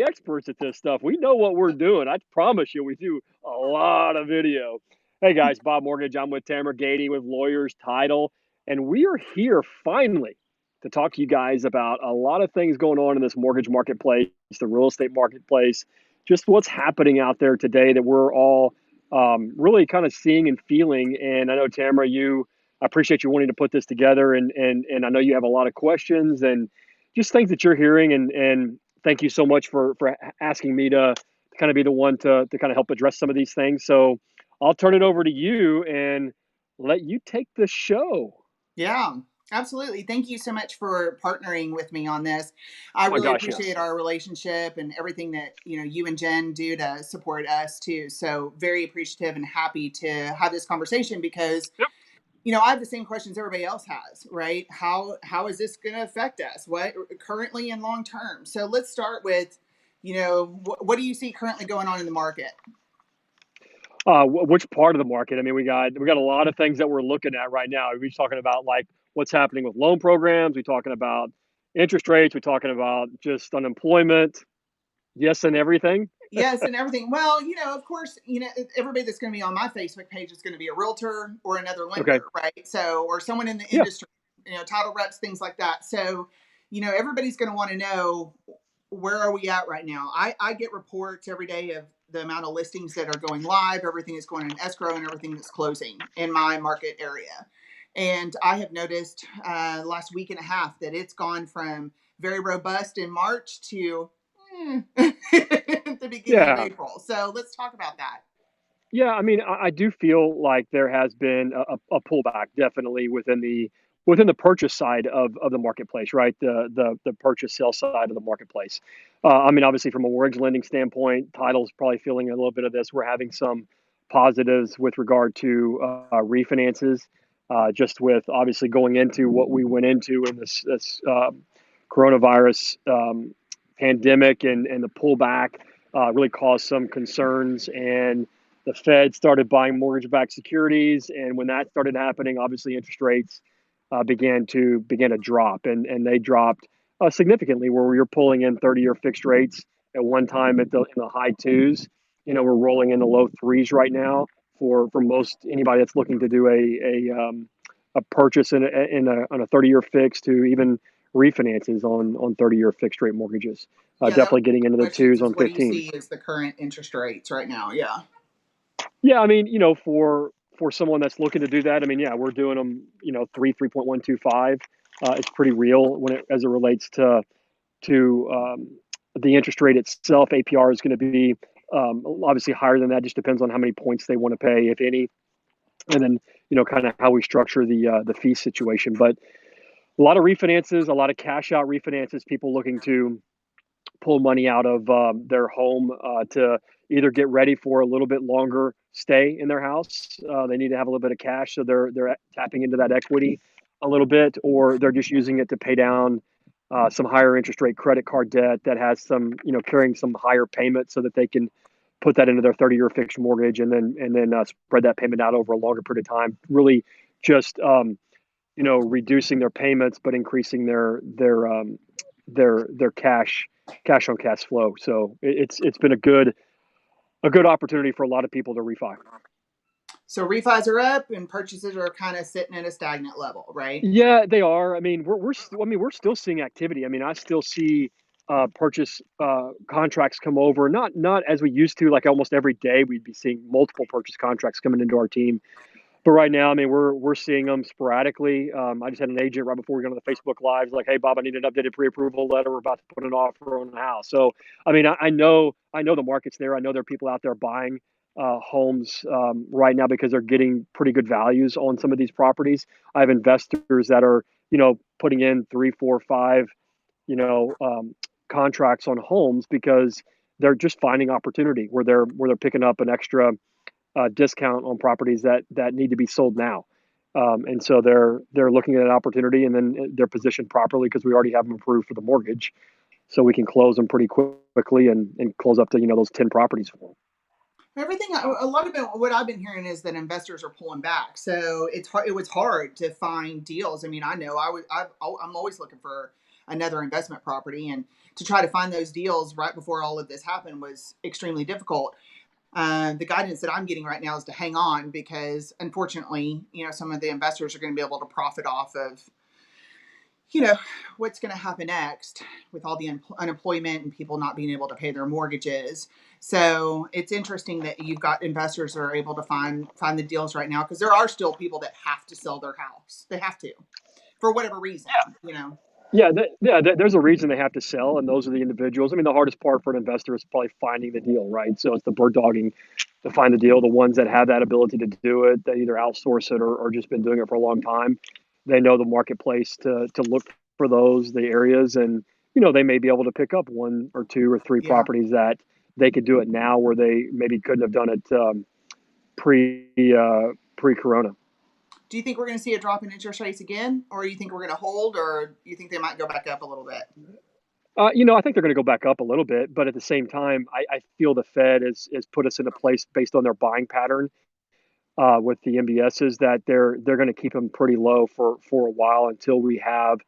the experts at this stuff. We know what we're doing. I promise you, we do a lot of video. Hey guys, Bob Mortgage. I'm with Tamara Gaede with Lawyers Title, and we are here finally to talk to you guys about a lot of things going on in this mortgage marketplace, the real estate marketplace, just what's happening out there today that we're all really kind of seeing and feeling. And I know Tamara, I appreciate you wanting to put this together, and I know you have a lot of questions and just things that you're hearing. And thank you so much for asking me to kind of be the one to kind of help address some of these things. So I'll turn it over to you and let you take the show. Yeah, absolutely. Thank you so much for partnering with me on this. I Oh my really gosh, appreciate yes. our relationship and everything that, you and Jen do to support us too. So very appreciative and happy to have this conversation because, Yep. I have the same questions everybody else has, right? How is this going to affect us? What currently and long term? So let's start with, what do you see currently going on in the market? Which part of the market? I mean, we got a lot of things that we're looking at right now. We're talking about like what's happening with loan programs. We're talking about interest rates. We're talking about just unemployment. Yes, and everything. Yes, and everything. Well, of course, everybody that's going to be on my Facebook page is going to be a realtor or another Okay. lender, right? So, or someone in the Yeah. industry, title reps, things like that. So, everybody's going to want to know, where are we at right now? I get reports every day of the amount of listings that are going live, everything is going in escrow, and everything that's closing in my market area. And I have noticed last week and a half that it's gone from very robust in March to at the beginning of Yeah. April. So let's talk about that. Yeah, I mean, I do feel like there has been a pullback definitely within the purchase side of the marketplace, right? The purchase sale side of the marketplace. I mean, obviously from a mortgage lending standpoint, title's probably feeling a little bit of this. We're having some positives with regard to refinances, just with obviously going into what we went into in this coronavirus pandemic and the pullback really caused some concerns, and the Fed started buying mortgage-backed securities, and when that started happening, obviously interest rates began to drop, and they dropped significantly. Where we were pulling in 30-year fixed rates at one time in the high twos, we're rolling in the low threes right now for most anybody that's looking to do a purchase on a 30-year fixed to even refinances on 30-year fixed rate mortgages. Yeah, that was Definitely getting into the questions twos is on what do you 15. see as the current interest rates right now? Yeah. Yeah, I mean, for someone that's looking to do that, I mean, yeah, we're doing them, 3.125. It's pretty real as it relates to the interest rate itself. APR is going to be obviously higher than that. Just depends on how many points they want to pay, if any, and then kind of how we structure the fee situation. But a lot of refinances, a lot of cash out refinances, people looking to pull money out of their home to either get ready for a little bit longer stay in their house. They need to have a little bit of cash, so they're tapping into that equity a little bit, or they're just using it to pay down some higher interest rate credit card debt that has some, carrying some higher payments, so that they can put that into their 30-year fixed mortgage and then spread that payment out over a longer period of time. Really, just reducing their payments but increasing their cash on cash flow. So it's been a good opportunity for a lot of people to refi. So refis are up and purchases are kind of sitting at a stagnant level, right? Yeah, they are. I mean, we're still seeing activity. I mean, I still see purchase contracts come over. Not as we used to. Like almost every day, we'd be seeing multiple purchase contracts coming into our team. But right now, I mean, we're seeing them sporadically. I just had an agent right before we got on the Facebook Live, like, "Hey, Bob, I need an updated pre-approval letter. We're about to put an offer on the house." So, I mean, I know the market's there. I know there are people out there buying homes right now because they're getting pretty good values on some of these properties. I have investors that are, putting in 3, 4, 5, you know, um, contracts on homes because they're just finding opportunity where they're picking up an extra discount on properties that need to be sold now. And so they're looking at an opportunity, and then they're positioned properly because we already have them approved for the mortgage, so we can close them pretty quickly and close up to those 10 properties for them. Everything, a lot of it, what I've been hearing is that investors are pulling back. So it's hard. It was hard to find deals. I mean, I know I'm always looking for another investment property, and to try to find those deals right before all of this happened was extremely difficult. The guidance that I'm getting right now is to hang on, because unfortunately, some of the investors are going to be able to profit off of, what's going to happen next with all the unemployment and people not being able to pay their mortgages. So it's interesting that you've got investors that are able to find the deals right now, because there are still people that have to sell their house. They have to, for whatever reason. There's a reason they have to sell, and those are the individuals. I mean, the hardest part for an investor is probably finding the deal, right? So it's the bird dogging to find the deal. The ones that have that ability to do it, they either outsource it or just been doing it for a long time. They know the marketplace to look for the areas, and they may be able to pick up one or two or three Yeah. properties that they could do it now where they maybe couldn't have done it pre Corona. Do you think we're going to see a drop in interest rates again, or you think we're going to hold, or you think they might go back up a little bit? I think they're going to go back up a little bit, but at the same time, I feel the Fed has put us in a place based on their buying pattern with the MBSs that they're going to keep them pretty low for a while until we have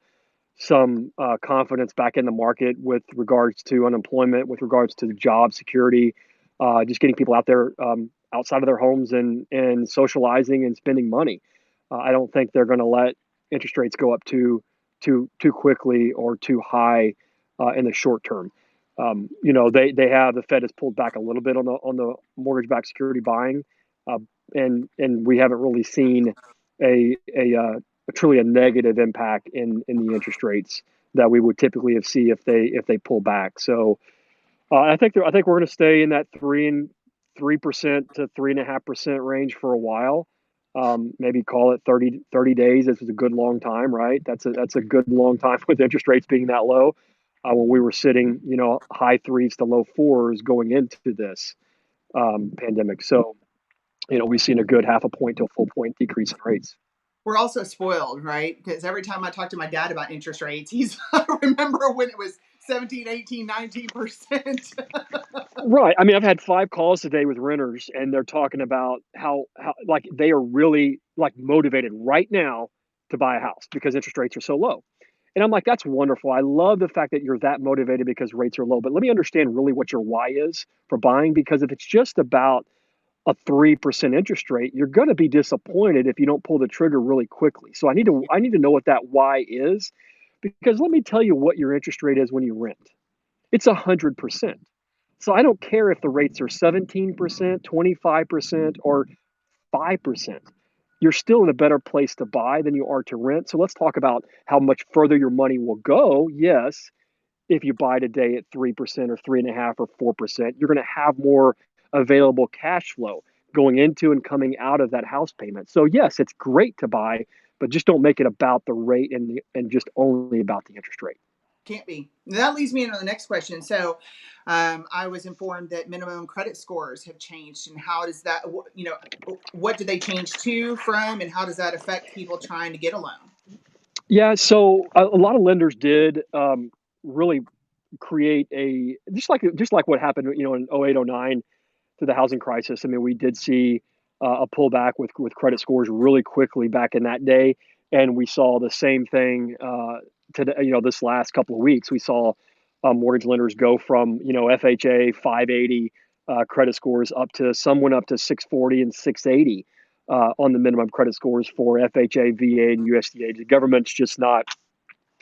some confidence back in the market with regards to unemployment, with regards to job security, just getting people out there outside of their homes and socializing and spending money. I don't think they're going to let interest rates go up too quickly or too high in the short term. They have the Fed has pulled back a little bit on the mortgage-backed security buying, uh, and we haven't really seen a truly a negative impact in the interest rates that we would typically have see if they pull back. So I think we're going to stay in that 3% to 3.5% range for a while. Maybe call it 30 days. This is a good long time, right? That's a good long time with interest rates being that low. When we were sitting, high threes to low fours going into this pandemic. So, we've seen a good half a point to a full point decrease in rates. We're also spoiled, right? Because every time I talk to my dad about interest rates, I remember when it was 17, 18, 19%. Right. I mean, I've had 5 calls today with renters, and they're talking about how like they are really like motivated right now to buy a house because interest rates are so low. And I'm like, that's wonderful. I love the fact that you're that motivated because rates are low. But let me understand really what your why is for buying, because if it's just about a 3% interest rate, you're going to be disappointed if you don't pull the trigger really quickly. So I need to know what that why is, because let me tell you what your interest rate is when you rent. It's 100%. So I don't care if the rates are 17%, 25%, or 5%. You're still in a better place to buy than you are to rent. So let's talk about how much further your money will go. Yes, if you buy today at 3% or 3.5% or 4%, you're going to have more available cash flow going into and coming out of that house payment. So yes, it's great to buy, but just don't make it about the rate and just only about the interest rate. Can't be. That leads me into the next question. So, I was informed that minimum credit scores have changed, and how does that, what do they change to from, and how does that affect people trying to get a loan? Yeah, so a lot of lenders did really create a just like what happened, in 08, 09 to the housing crisis. I mean, we did see a pullback with credit scores really quickly back in that day, and we saw the same thing today. This last couple of weeks, we saw mortgage lenders go from FHA 580 credit scores up to some went up to 640 and 680 on the minimum credit scores for FHA, VA, and USDA. The government's just not,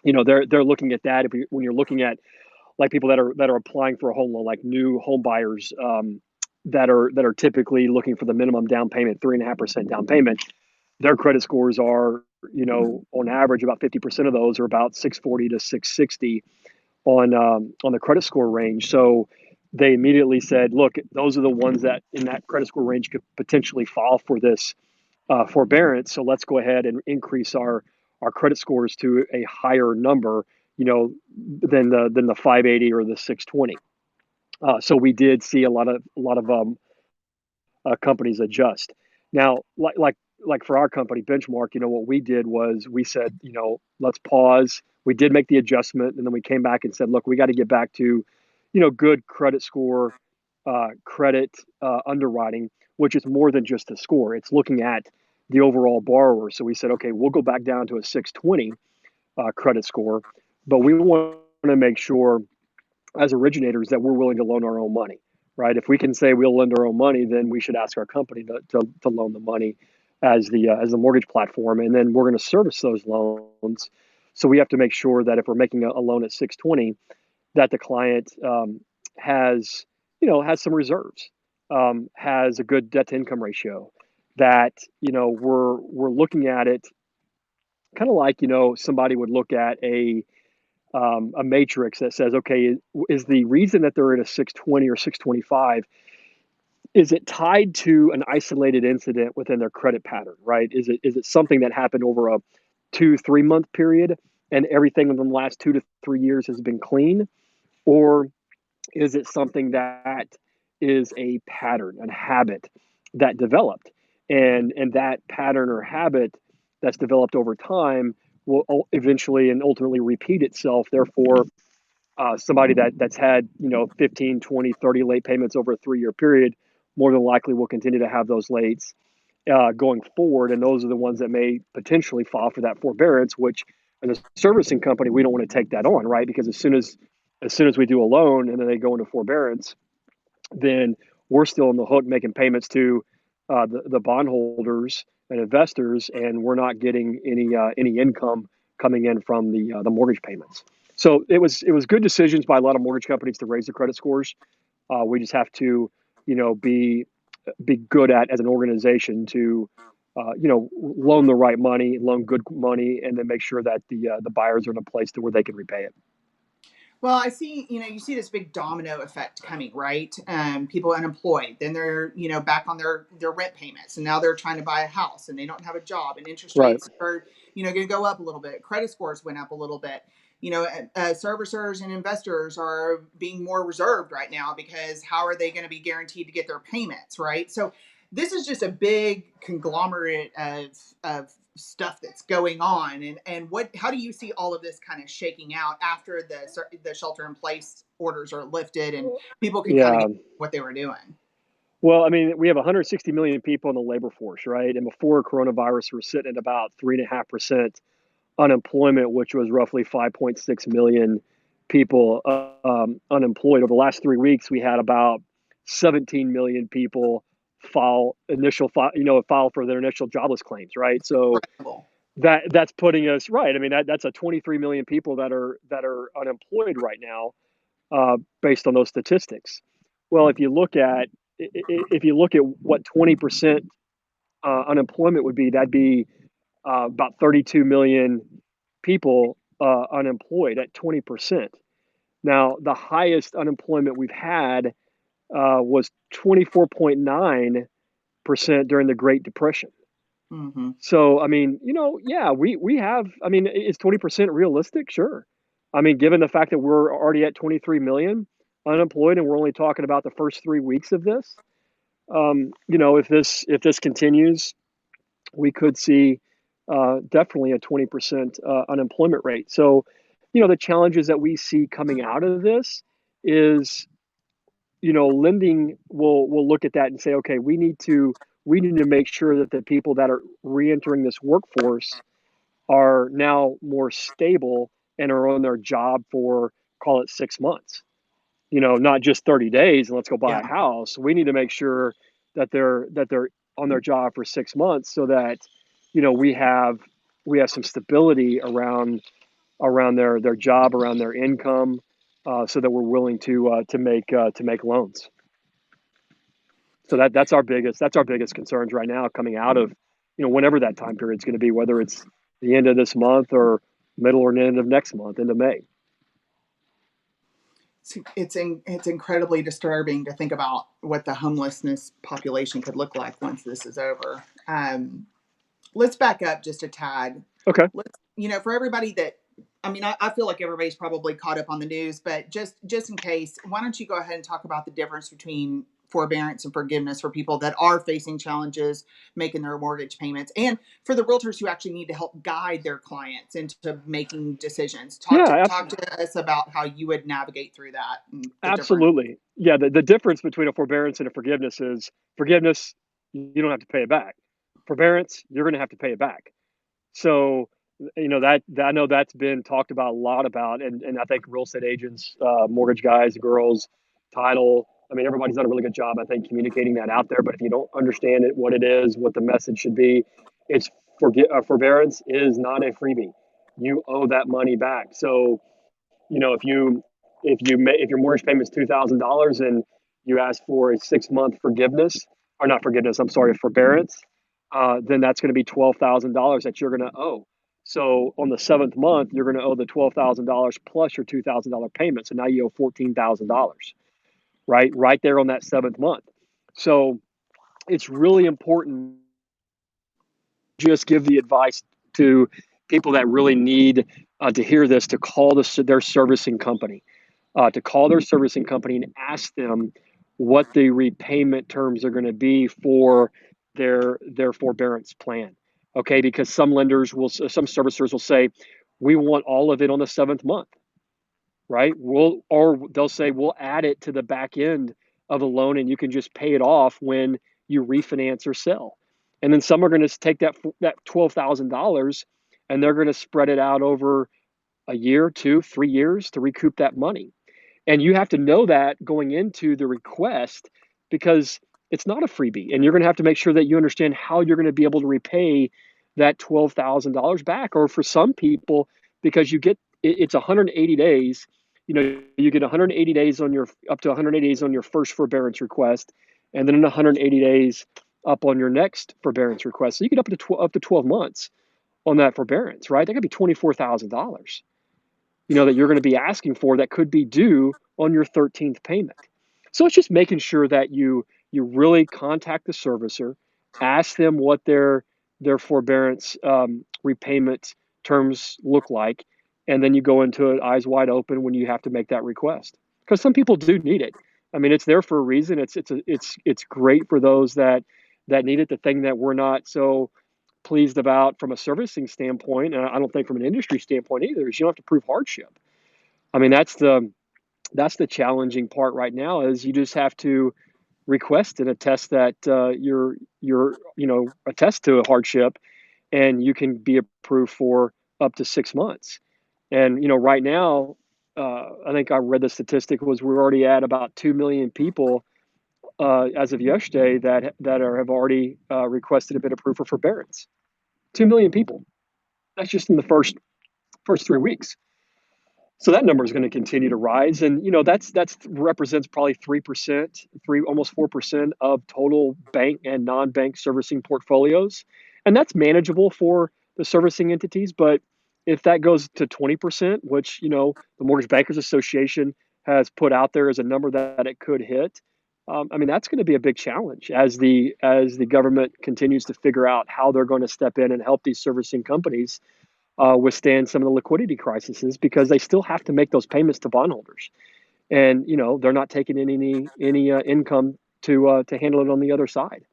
they're looking at that. When you're looking at like people that are applying for a home loan, like new home buyers that are typically looking for the minimum down payment, 3.5% down payment, their credit scores are, on average about 50% of those are about 640 to 660 on the credit score range. So they immediately said, look, those are the ones that in that credit score range could potentially fall for this forbearance. So let's go ahead and increase our credit scores to a higher number, than the 580 or the 620. So we did see a lot of companies adjust. Now, like for our company, Benchmark, what we did was we said, let's pause. We did make the adjustment, and then we came back and said, look, we got to get back to, good credit score, credit underwriting, which is more than just the score. It's looking at the overall borrower. So we said, okay, we'll go back down to a 620 credit score, but we want to make sure as originators that we're willing to loan our own money, right? If we can say we'll lend our own money, then we should ask our company to loan the money as the mortgage platform, and then we're going to service those loans. So we have to make sure that if we're making a loan at 620, that the client has has some reserves, has a good debt to income ratio, that we're looking at it kind of like somebody would look at a matrix that says, okay, is the reason that they're at a 620 or 625, is it tied to an isolated incident within their credit pattern, right? Is it something that happened over a 2-3 month period and everything in the last 2 to 3 years has been clean? Or is it something that is a pattern, a habit that developed, and that pattern or habit that's developed over time will eventually and ultimately repeat itself? Therefore, somebody that's had 15, 20, 30 late payments over a 3-year period more than likely will continue to have those lates going forward, and those are the ones that may potentially file for that forbearance. Which, as a servicing company, we don't want to take that on, right? Because as soon as we do a loan and then they go into forbearance, then we're still on the hook making payments to the bondholders and investors, and we're not getting any income coming in from the mortgage payments. So it was good decisions by a lot of mortgage companies to raise the credit scores. We just have to, be good at as an organization to, loan the right money, loan good money, and then make sure that the buyers are in a place to where they can repay it. Well, I see, you see this big domino effect coming, right? People unemployed, then they're, back on their rent payments, and now they're trying to buy a house, and they don't have a job, and interest Right. rates are, going to go up a little bit. Credit scores went up a little bit. Servicers and investors are being more reserved right now because how are they going to be guaranteed to get their payments, right? So this is just a big conglomerate of stuff that's going on, and how do you see all of this kind of shaking out after the shelter in place orders are lifted and people can kind of Yeah. get what they were doing? Well, I mean, we have 160 million people in the labor force, right? And before coronavirus, we're sitting at about 3.5% unemployment, which was roughly 5.6 million people unemployed. Over the last 3 weeks, we had about 17 million people file for their initial jobless claims, right? So Incredible. that's putting us right. I mean, that's a 23 million people that are unemployed right now, based on those statistics. Well, if you look at what 20% unemployment would be, that'd be about 32 million people unemployed at 20%. Now, the highest unemployment we've had was 24.9% during the Great Depression. Mm-hmm. So, I mean, yeah, we have. I mean, is 20% realistic? Sure. I mean, given the fact that we're already at 23 million unemployed, and we're only talking about the first 3 weeks of this, if this continues, we could see definitely a 20% unemployment rate. So, the challenges that we see coming out of this is, lending will look at that and say, okay, we need to make sure that the people that are reentering this workforce are now more stable and are on their job for, call it, 6 months. Not just 30 days and let's go buy Yeah. a house. We need to make sure that they're on their job for 6 months, so that we have some stability around their job, around their income, so that we're willing to make loans. So that's our biggest concerns right now coming out of, whenever that time period is going to be, whether it's the end of this month or middle or end of next month into May. It's incredibly disturbing to think about what the homelessness population could look like once this is over. Let's back up just a tad. Okay. Let's, for everybody that, I mean, I feel like everybody's probably caught up on the news, but just in case, why don't you go ahead and talk about the difference between forbearance and forgiveness for people that are facing challenges making their mortgage payments, and for the realtors who actually need to help guide their clients into making decisions. Talk to Yeah, talk to us about how you would navigate through that and the difference. absolutely. Yeah, the difference between a forbearance and a forgiveness is forgiveness, you don't have to pay it back. Forbearance, you're going to have to pay it back. So, that I know that's been talked about a lot about, and I think real estate agents, mortgage guys, girls, title. I mean, everybody's done a really good job, I think, communicating that out there. But if you don't understand it, what it is, what the message should be, it's forbearance is not a freebie. You owe that money back. So if your mortgage payment is $2,000 and you ask for a 6 month forgiveness, or not forgiveness, I'm sorry, forbearance, then that's going to be $12,000 that you're going to owe. So on the seventh month, you're going to owe the $12,000 plus your $2,000 payment. So now you owe $14,000, right there on that seventh month. So it's really important to just give the advice to people that really need to hear this, to call their servicing company, and ask them what the repayment terms are going to be for their forbearance plan. Okay, because some servicers will say, we want all of it on the seventh month, right? Or they'll say, we'll add it to the back end of the loan, and you can just pay it off when you refinance or sell. And then some are going to take that $12,000 and they're going to spread it out over a year, 2, 3 years to recoup that money. And you have to know that going into the request, because it's not a freebie. And you're going to have to make sure that you understand how you're going to be able to repay that $12,000 back. Or for some people, because it's 180 days, you get 180 days on your up to 180 days on your first forbearance request, and then 180 days up on your next forbearance request. So you get up to 12 months on that forbearance, right? That could be $24,000, that you're going to be asking for that could be due on your 13th payment. So it's just making sure that you really contact the servicer, ask them what their forbearance repayment terms look like, and then you go into it eyes wide open when you have to make that request. Because some people do need it. I mean, it's there for a reason. It's great for those that need it. The thing that we're not so pleased about from a servicing standpoint, and I don't think from an industry standpoint either, is you don't have to prove hardship. I mean, that's the challenging part right now, is you just have to request and attest that you're attest to a hardship, and you can be approved for up to 6 months. And right now, I think I read the statistic was we're already at about 2 million people as of yesterday have already requested a bit approved for forbearance. 2 million people. That's just in the first 3 weeks. So that number is going to continue to rise, and that's represents probably 3%, almost 4% of total bank and non-bank servicing portfolios, and that's manageable for the servicing entities. But if that goes to 20%, which the Mortgage Bankers Association has put out there as a number that it could hit, I mean, that's going to be a big challenge as the government continues to figure out how they're going to step in and help these servicing companies withstand some of the liquidity crises, because they still have to make those payments to bondholders, and they're not taking any income to handle it on the other side.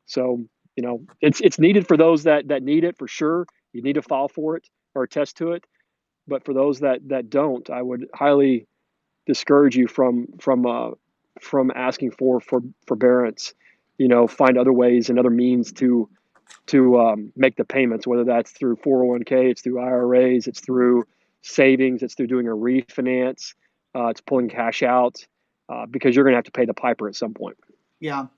So it's needed for those that need it for sure. You need to file for it or attest to it, but for those that don't, I would highly discourage you from asking for forbearance. Find other ways and other means to make the payments, whether that's through 401k, it's through IRAs, it's through savings, it's through doing a refinance, it's pulling cash out, because you're going to have to pay the piper at some point. Yeah.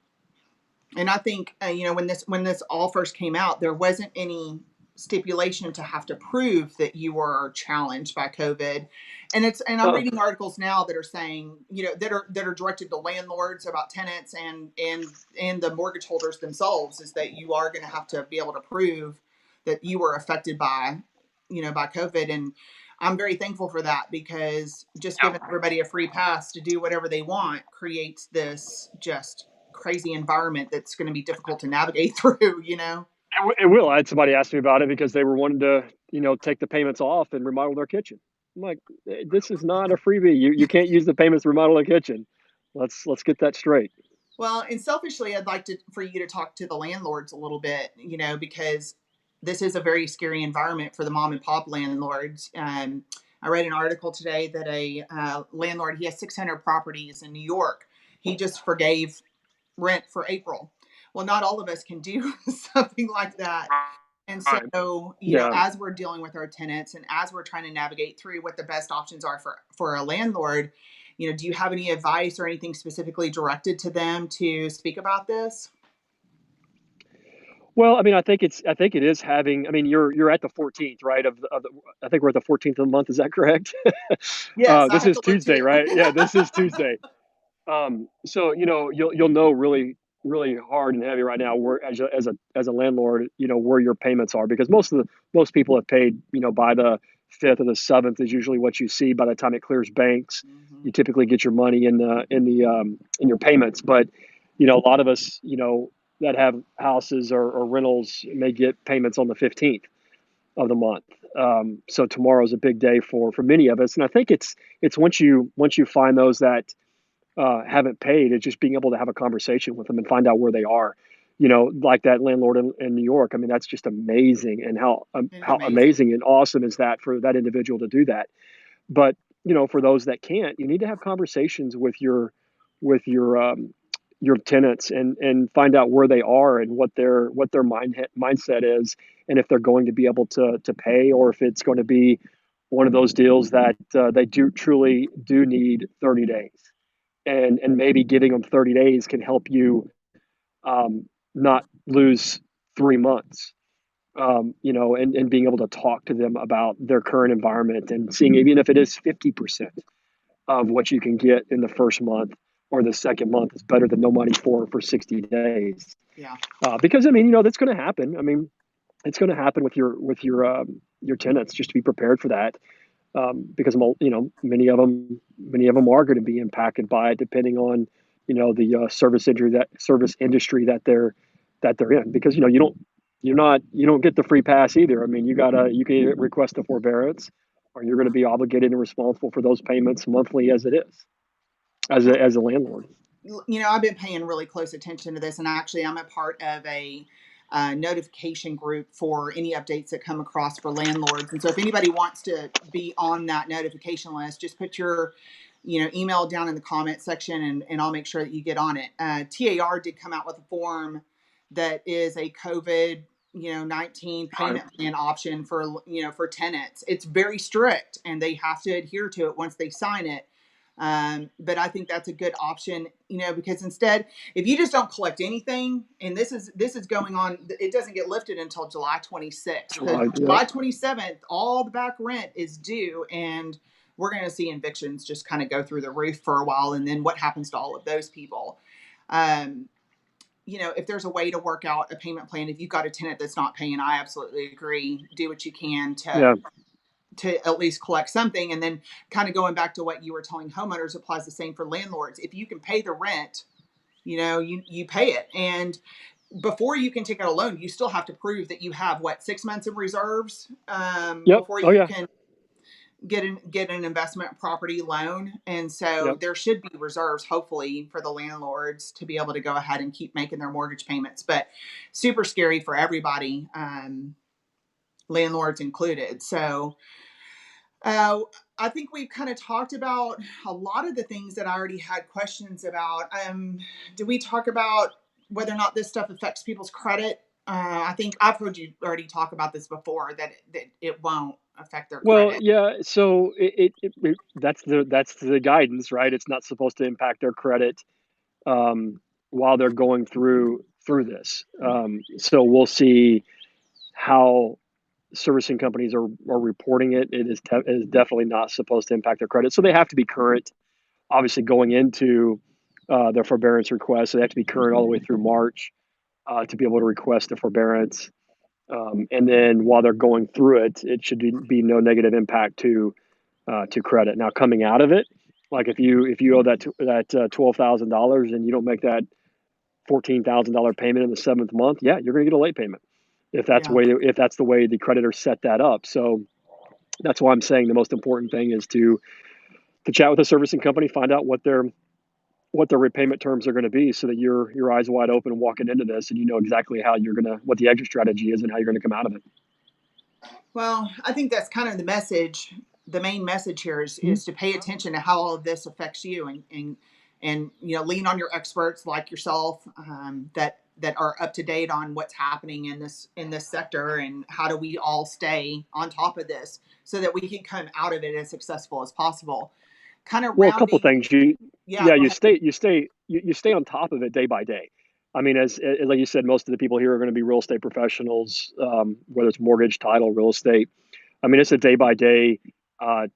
And I think when this all first came out, there wasn't any stipulation to have to prove that you were challenged by COVID. And I'm reading articles now that are saying, that are directed to landlords about tenants and the mortgage holders themselves, is that you are going to have to be able to prove that you were affected by COVID. And I'm very thankful for that, because just giving everybody a free pass to do whatever they want creates this just crazy environment that's going to be difficult to navigate through. It will. I had somebody ask me about it because they were wanting to, take the payments off and remodel their kitchen. I'm like, this is not a freebie. You can't use the payments to remodel a kitchen. Let's get that straight. Well, and selfishly, I'd like for you to talk to the landlords a little bit, because this is a very scary environment for the mom and pop landlords. I read an article today that a landlord, he has 600 properties in New York. He just forgave rent for April. Well, not all of us can do something like that. And Right. so, Yeah. as we're dealing with our tenants and as we're trying to navigate through what the best options are for a landlord, do you have any advice or anything specifically directed to them to speak about this? Well, I mean, I think it is having. I mean, you're at the 14th, right? I think we're at the 14th of the month. Is that correct? Yes, I This have is to look Tuesday, too. right? Yeah, this is Tuesday. So you'll know really hard and heavy right now where as a landlord, where your payments are, because most people have paid, by the 5th or the 7th is usually what you see by the time it clears banks. Hmm. You typically get your money in your payments, but a lot of us, that have houses or rentals may get payments on the 15th of the month. So tomorrow's a big day for many of us, and I think it's once you find those that haven't paid, it's just being able to have a conversation with them and find out where they are. Like that landlord in New York. I mean, that's just amazing, and It's how amazing. amazing and awesome is that for that individual to do that. But for those that can't, you need to have conversations with your tenants and find out where they are and what their mindset is, and if they're going to be able to pay, or if it's going to be one of those deals that they do truly do need 30 days, and maybe giving them 30 days can help you not lose 3 months. And being able to talk to them about their current environment and seeing, even if it is 50% of what you can get in the first month or the second month, is better than no money for 60 days. Yeah. Because I mean, that's going to happen. I mean, it's going to happen with your tenants. Just to be prepared for that, because many of them are going to be impacted by it, depending on the service industry that they're in. Because you don't get the free pass either. I mean, you can either request a forbearance, or you're going to be obligated and responsible for those payments monthly as it is, as a landlord. I've been paying really close attention to this, and actually, I'm a part of a notification group for any updates that come across for landlords. And so, if anybody wants to be on that notification list, just put your email down in the comment section, and I'll make sure that you get on it. TAR did come out with a form that is a COVID 19 Right. payment plan option for for tenants. It's very strict, and they have to adhere to it once they sign it. But I think that's a good option, because instead, if you just don't collect anything, and this is going on, it doesn't get lifted until July 26th. So Yep. July 27th, all the back rent is due, and we're going to see evictions just kind of go through the roof for a while. And then what happens to all of those people? Um, if there's a way to work out a payment plan, if you've got a tenant that's not paying, I absolutely agree. Do what you can Yeah. to at least collect something. And then, kind of going back to what you were telling homeowners, applies the same for landlords. If you can pay the rent, you pay it. And before you can take out a loan, you still have to prove that you have, what, 6 months of reserves, Yep. before Oh you yeah. can get an investment property loan. And so Yep. there should be reserves, hopefully, for the landlords to be able to go ahead and keep making their mortgage payments. But super scary for everybody, landlords included. So uh, I think we've kind of talked about a lot of the things that I already had questions about. Did we talk about whether or not this stuff affects people's credit? I think I've heard you already talk about this before, that it won't affect their Well, credit. yeah. So that's the guidance, right? It's not supposed to impact their credit um, while they're going through this. So we'll see how servicing companies are reporting it. It is definitely not supposed to impact their credit. So they have to be current, obviously, going into their forbearance request. So they have to be current all the way through March to be able to request a forbearance. And then while they're going through it, it should be no negative impact to credit. Now, coming out of it, like if you owe that $12,000 and you don't make that $14,000 payment in the seventh month, yeah, you're going to get a late payment Yeah. if that's the way the creditor set that up. So that's why I'm saying the most important thing is to chat with a servicing company, find out what their repayment terms are going to be, so that your eyes wide open walking into this, and you know exactly what the exit strategy is and how you're going to come out of it. Well, I think that's kind of the message. The main message here is, Mhm. is to pay attention to how all of this affects you, and lean on your experts like yourself, that that are up to date on what's happening in this sector, and how do we all stay on top of this so that we can come out of it as successful as possible. Kind of Well, a couple rounding. things. You Yeah, Yeah, go ahead. you stay on top of it day by day. I mean, as like you said, most of the people here are going to be real estate professionals, whether it's mortgage, title, real estate. I mean, it's a day by day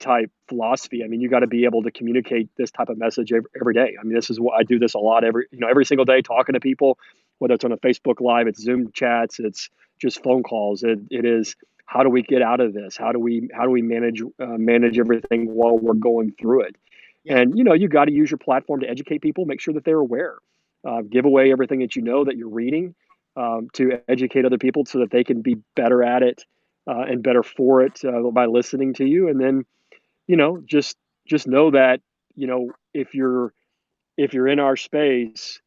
type philosophy. I mean, you got to be able to communicate this type of message every day. I mean, this is what I do this a lot every single day, talking to people, whether it's on a Facebook Live, it's Zoom chats, it's just phone calls. It is, how do we get out of this? How do we manage everything while we're going through it? Yeah, And you got to use your platform to educate people, make sure that they're aware. Give away everything that you know that you're reading, to educate other people so that they can be better at it, and better for it, by listening to you. And then just know that if you're in our space,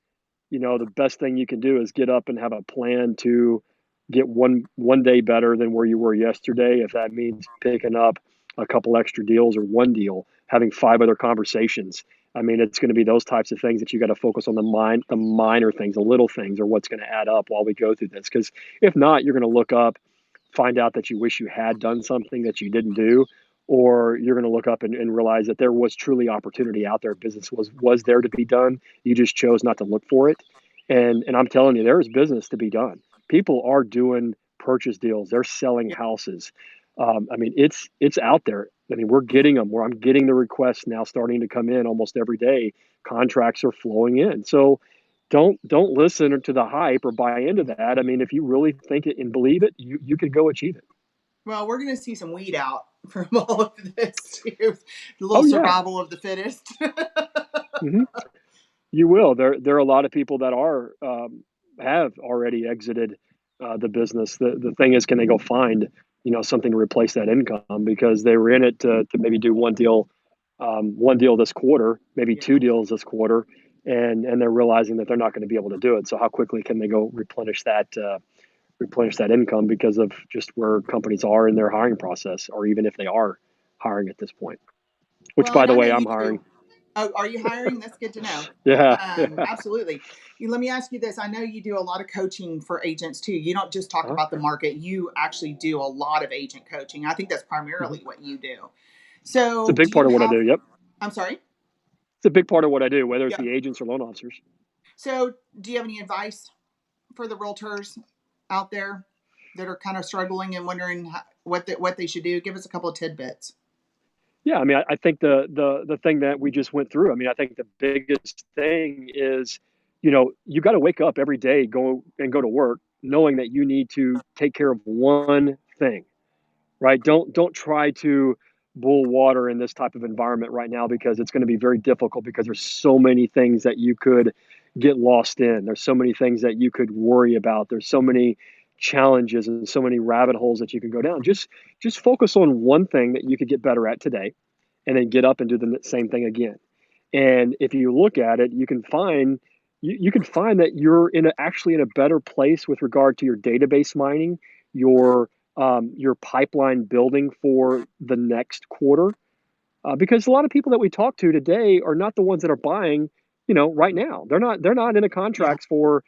the best thing you can do is get up and have a plan to get one day better than where you were yesterday. If that means picking up a couple extra deals or one deal, having five other conversations. I mean, it's going to be those types of things that you got to focus on, the minor things, the little things are what's going to add up while we go through this. Because if not, you're going to look up, find out that you wish you had done something that you didn't do, or you're going to look up and realize that there was truly opportunity out there. Business was there to be done. You just chose not to look for it. And I'm telling you, there is business to be done. People are doing purchase deals. They're selling yeah. houses. I mean, it's out there. I mean, we're getting them. Where I'm getting the requests now, starting to come in almost every day. Contracts are flowing in. So don't listen to the hype or buy into that. I mean, if you really think it and believe it, you could go achieve it. Well, we're going to see some weed out from all of this too. A little Oh yeah. survival of the fittest. Hmm. You will. There are a lot of people that are, have already exited the business. The thing is, can they go find something to replace that income, because they were in it to maybe do one deal this quarter, maybe Yeah. two deals this quarter, and they're realizing that they're not going to be able to do it. So how quickly can they go replenish that income because of just where companies are in their hiring process, or even if they are hiring at this point? Which, Well, by and the I know way, you I'm do. hiring. Oh, are you hiring? That's good to know. Yeah. Absolutely. Let me ask you this. I know you do a lot of coaching for agents too. You don't just talk Uh-huh. about the market, you actually do a lot of agent coaching. I think that's Mhm. primarily what you do. It's a So, big do you part of what I have, do. Yep. I'm sorry? It's a big part of what I do, whether it's Yeah. the agents or loan officers. So, do you have any advice for the realtors out there that are kind of struggling and wondering what they should do? Give us a couple of tidbits. Yeah, I mean, I think the thing that we just went through. I mean, I think the biggest thing is, you got to wake up every day, go to work, knowing that you need to take care of one thing, right? Don't try to boil water in this type of environment right now, because it's going to be very difficult, because there's so many things that you could get lost in. There's so many things that you could worry about. There's so many challenges and so many rabbit holes that you can go down. Just focus on one thing that you could get better at today, and then get up and do the same thing again. And if you look at it, you can find that you're actually in a better place with regard to your database mining, your pipeline building for the next quarter, because a lot of people that we talk to today are not the ones that are buying, right now. They're not in a Yeah. contracts for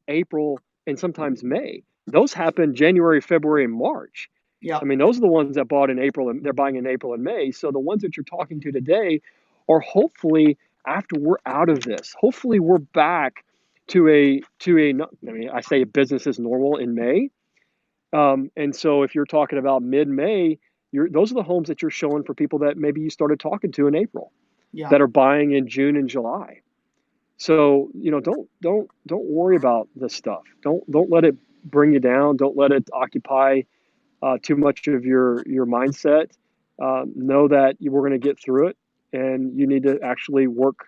April and sometimes May. Those happen January, February, and March. I Yep. mean, those are the ones that bought in April, and they're buying in April and May. So the ones that you're talking to today are hopefully, after we're out of this. Hopefully we're back to a. I mean, I say business is normal in May, and so if you're talking about mid-May, those are the homes that you're showing for people that maybe you started talking to in April, Yeah. that are buying in June and July. So, don't worry about this stuff. Don't let it bring you down. Don't let it occupy too much of your mindset. Know that we're going to get through it, and you need to actually work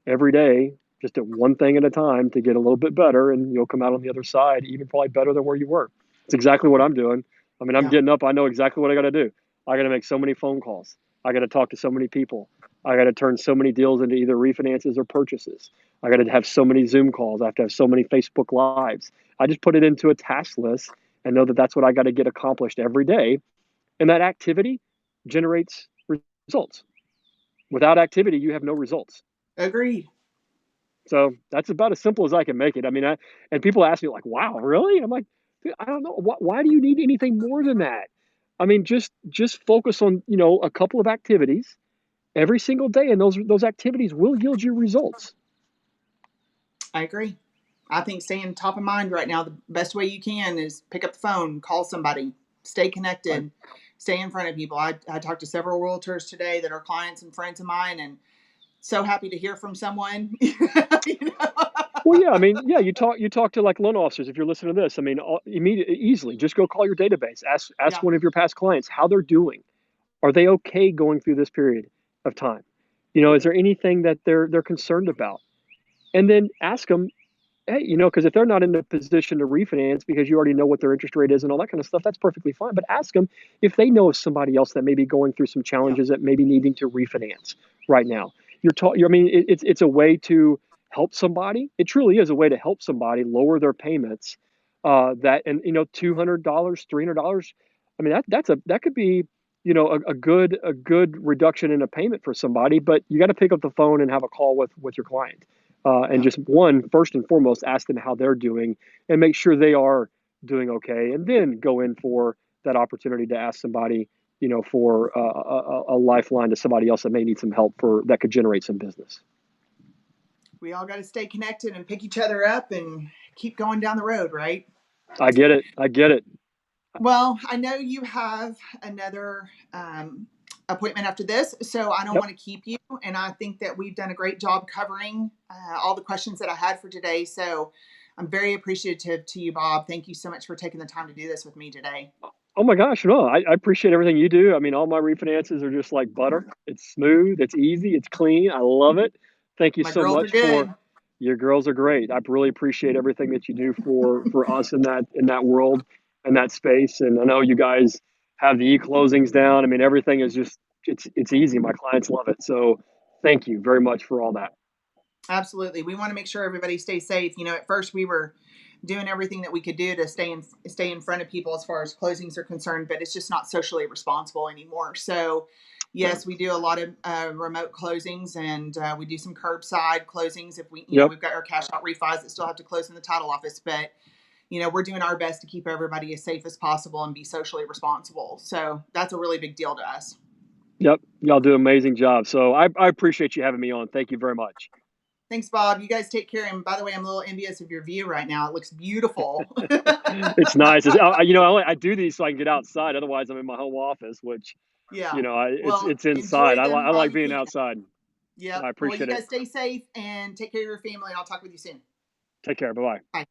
every day, just at one thing at a time, to get a little bit better, and you'll come out on the other side even probably better than where you were. It's exactly what I'm doing. I mean, I'm Yeah. getting up. I know exactly what I got to do. I got to make so many phone calls. I got to talk to so many people. I got to turn so many deals into either refinances or purchases. I got to have so many Zoom calls. I have to have so many Facebook Lives. I just put it into a task list and know that that's what I got to get accomplished every day. And that activity generates results. Without activity, you have no results. Agreed. So that's about as simple as I can make it. I mean, and people ask me like, "Wow, really?" I'm like, "Dude, I don't know. Why do you need anything more than that? I mean, just focus on, a couple of activities every single day, and those activities will yield you results." I agree. I think staying top of mind right now, the best way you can is pick up the phone, call somebody, stay Right. connected, stay in front of people. I talked to several realtors today that are clients and friends of mine, and so happy to hear from someone. You know? Well, yeah, I mean, yeah, you talk to like loan officers if you're listening to this. I mean, immediately, easily, just go call your database. Ask Yeah, one of your past clients how they're doing. Are they okay going through this period of time? Is there anything that they're concerned about? And then ask them, hey, because if they're not in a position to refinance because you already know what their interest rate is and all that kind of stuff, that's perfectly fine. But ask them if they know of somebody else that may be going through some yeah, challenges that may be needing to refinance right now. I mean, it's a way to help somebody. It truly is a way to help somebody lower their payments. And $200, $300. I mean, that could be a good reduction in a payment for somebody. But you got to pick up the phone and have a call with your client and yeah. just first and foremost, ask them how they're doing and make sure they are doing okay. And then go in for that opportunity to ask somebody, for a lifeline to somebody else that may need some help that could generate some business. We all got to stay connected and pick each other up and keep going down the road, right? I get it. I get it. Well, I know you have another appointment after this, so I don't Yep. want to keep you. And I think that we've done a great job covering all the questions that I had for today. So I'm very appreciative to you, Bob. Thank you so much for taking the time to do this with me today. Oh my gosh, no, I appreciate everything you do. I mean, all my refinances are just like butter. It's smooth, it's easy, it's clean. I love it. Thank you My so girls are much for good. your girls are great. I really appreciate everything that you do for us in that world and that space. And I know you guys have the e-closings down. I mean, everything is just it's easy. My clients love it. So thank you very much for all that. Absolutely. We want to make sure everybody stays safe. At first we were doing everything that we could do to stay in front of people as far as closings are concerned, but it's just not socially responsible anymore. So, Yeah. yes, we do a lot of remote closings, and we do some curbside closings if Yep. we've got our cash out refis that still have to close in the title office, but we're doing our best to keep everybody as safe as possible and be socially responsible. So that's a really big deal to us. Yep. Y'all do an amazing job. So I appreciate you having me on. Thank you very much. Thanks, Bob. You guys take care. And by the way, I'm a little envious of your view right now. It looks beautiful. It's nice. I do these so I can get outside. Otherwise, I'm in my home office, which Yeah. it's Well, it's inside. enjoy I them like I while like you being can. outside. Yep. I Well, you appreciate it. guys stay safe and take care of your family, and I'll talk with you soon. Take care. Bye bye. Bye.